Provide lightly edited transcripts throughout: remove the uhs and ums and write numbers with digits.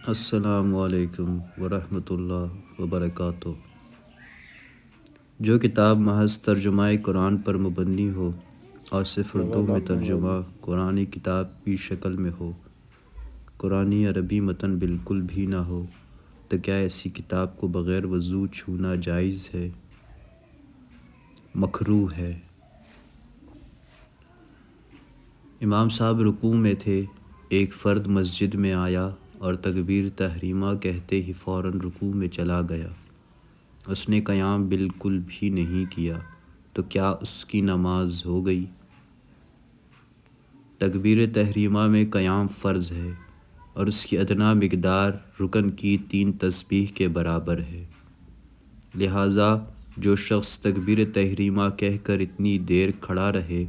السلام علیکم ورحمۃ اللہ وبرکاتہ۔ جو کتاب محض ترجمہ قرآن پر مبنی ہو اور صرف اردو میں ترجمہ قرآنی کتاب کی شکل میں ہو، قرآنی عربی متن بالکل بھی نہ ہو، تو کیا ایسی کتاب کو بغیر وضو چھونا جائز ہے؟ مکروہ ہے۔ امام صاحب رکوع میں تھے، ایک فرد مسجد میں آیا اور تکبیر تحریمہ کہتے ہی فوراً رکوع میں چلا گیا۔ اس نے قیام بالکل بھی نہیں کیا، تو کیا اس کی نماز ہو گئی؟ تکبیر تحریمہ میں قیام فرض ہے اور اس کی ادنیٰ مقدار رکن کی 3 تسبیح کے برابر ہے۔ لہٰذا جو شخص تکبیر تحریمہ کہہ کر اتنی دیر کھڑا رہے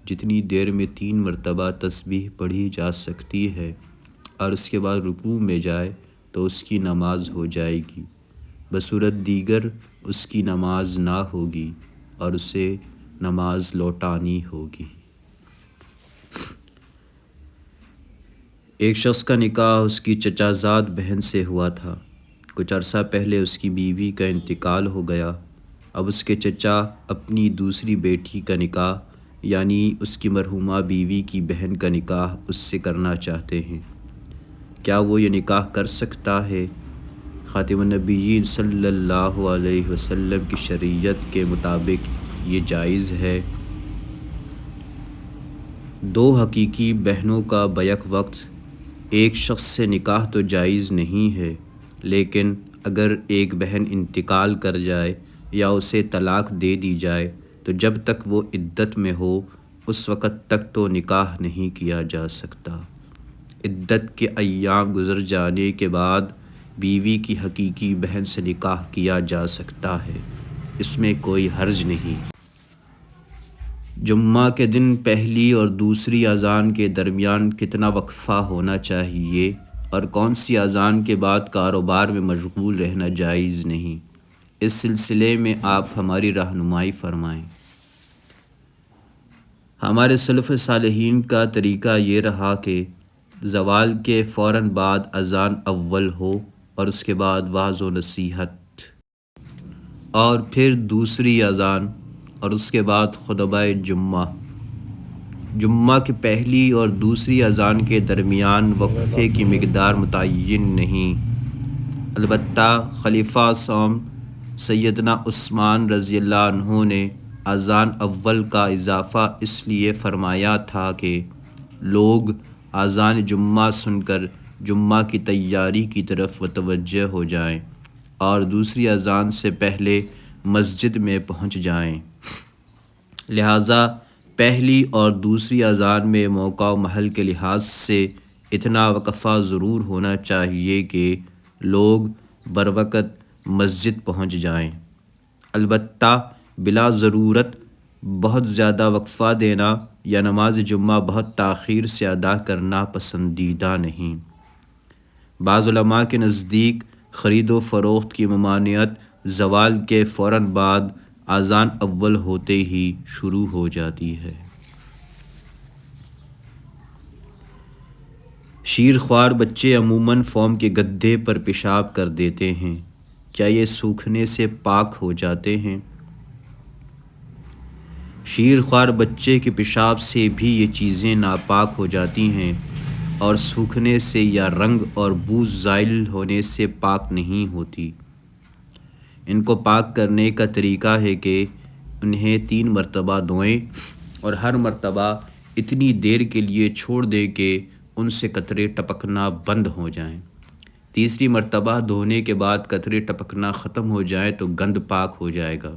جتنی دیر میں 3 مرتبہ تسبیح پڑھی جا سکتی ہے اور اس کے بعد رکوع میں جائے تو اس کی نماز ہو جائے گی، بصورت دیگر اس کی نماز نہ ہوگی اور اسے نماز لوٹانی ہوگی۔ ایک شخص کا نکاح اس کی چچا زاد بہن سے ہوا تھا۔ کچھ عرصہ پہلے اس کی بیوی کا انتقال ہو گیا۔ اب اس کے چچا اپنی دوسری بیٹی کا نکاح یعنی اس کی مرحومہ بیوی کی بہن کا نکاح اس سے کرنا چاہتے ہیں۔ کیا وہ یہ نکاح کر سکتا ہے؟ خاتم النبیین صلی اللہ علیہ وسلم کی شریعت کے مطابق یہ جائز ہے۔ 2 حقیقی بہنوں کا بیک وقت ایک شخص سے نکاح تو جائز نہیں ہے، لیکن اگر ایک بہن انتقال کر جائے یا اسے طلاق دے دی جائے تو جب تک وہ عدت میں ہو اس وقت تک تو نکاح نہیں کیا جا سکتا۔ عدت کے ایام گزر جانے کے بعد بیوی کی حقیقی بہن سے نکاح کیا جا سکتا ہے، اس میں کوئی حرج نہیں۔ جمعہ کے دن پہلی اور دوسری اذان کے درمیان کتنا وقفہ ہونا چاہیے اور کون سی اذان کے بعد کاروبار میں مشغول رہنا جائز نہیں، اس سلسلے میں آپ ہماری رہنمائی فرمائیں۔ ہمارے سلف صالحین کا طریقہ یہ رہا کہ زوال کے فوراً بعد اذان اول ہو اور اس کے بعد وعظ و نصیحت، اور پھر دوسری اذان اور اس کے بعد خطبہ جمعہ۔ جمعہ کی پہلی اور دوسری اذان کے درمیان وقفے کی مقدار متعین نہیں، البتہ خلیفہ ثانی سیدنا عثمان رضی اللہ عنہ نے اذان اول کا اضافہ اس لیے فرمایا تھا کہ لوگ اذان جمعہ سن کر جمعہ کی تیاری کی طرف متوجہ ہو جائیں اور دوسری اذان سے پہلے مسجد میں پہنچ جائیں۔ لہٰذا پہلی اور دوسری اذان میں موقع و محل کے لحاظ سے اتنا وقفہ ضرور ہونا چاہیے کہ لوگ بروقت مسجد پہنچ جائیں۔ البتہ بلا ضرورت بہت زیادہ وقفہ دینا یا نماز جمعہ بہت تاخیر سے ادا کرنا پسندیدہ نہیں۔ بعض علماء کے نزدیک خرید و فروخت کی ممانعت زوال کے فوراً بعد اذان اول ہوتے ہی شروع ہو جاتی ہے۔ شیر خوار بچے عموماً فوم کے گدے پر پیشاب کر دیتے ہیں، کیا یہ سوکھنے سے پاک ہو جاتے ہیں؟ شیر خوار بچے کے پیشاب سے بھی یہ چیزیں ناپاک ہو جاتی ہیں اور سوکھنے سے یا رنگ اور بو زائل ہونے سے پاک نہیں ہوتی۔ ان کو پاک کرنے کا طریقہ ہے کہ انہیں 3 مرتبہ دھوئیں اور ہر مرتبہ اتنی دیر کے لیے چھوڑ دیں کہ ان سے قطرے ٹپکنا بند ہو جائیں۔ تیسری مرتبہ دھونے کے بعد قطرے ٹپکنا ختم ہو جائیں تو گند پاک ہو جائے گا۔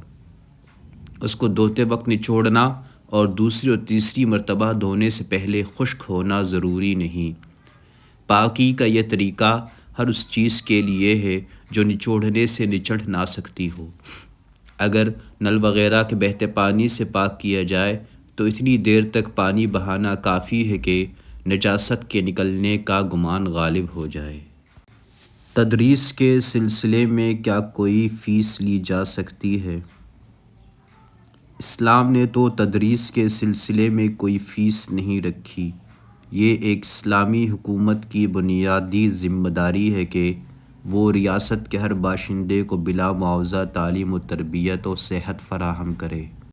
اس کو دھوتے وقت نچوڑنا اور دوسری اور تیسری مرتبہ دھونے سے پہلے خشک ہونا ضروری نہیں۔ پاکی کا یہ طریقہ ہر اس چیز کے لیے ہے جو نچوڑنے سے نچڑ نہ سکتی ہو۔ اگر نل وغیرہ کے بہتے پانی سے پاک کیا جائے تو اتنی دیر تک پانی بہانا کافی ہے کہ نجاست کے نکلنے کا گمان غالب ہو جائے۔ تدریس کے سلسلے میں کیا کوئی فیس لی جا سکتی ہے؟ اسلام نے تو تدریس کے سلسلے میں کوئی فیس نہیں رکھی، یہ ایک اسلامی حکومت کی بنیادی ذمہ داری ہے کہ وہ ریاست کے ہر باشندے کو بلا معاوضہ تعلیم و تربیت و صحت فراہم کرے۔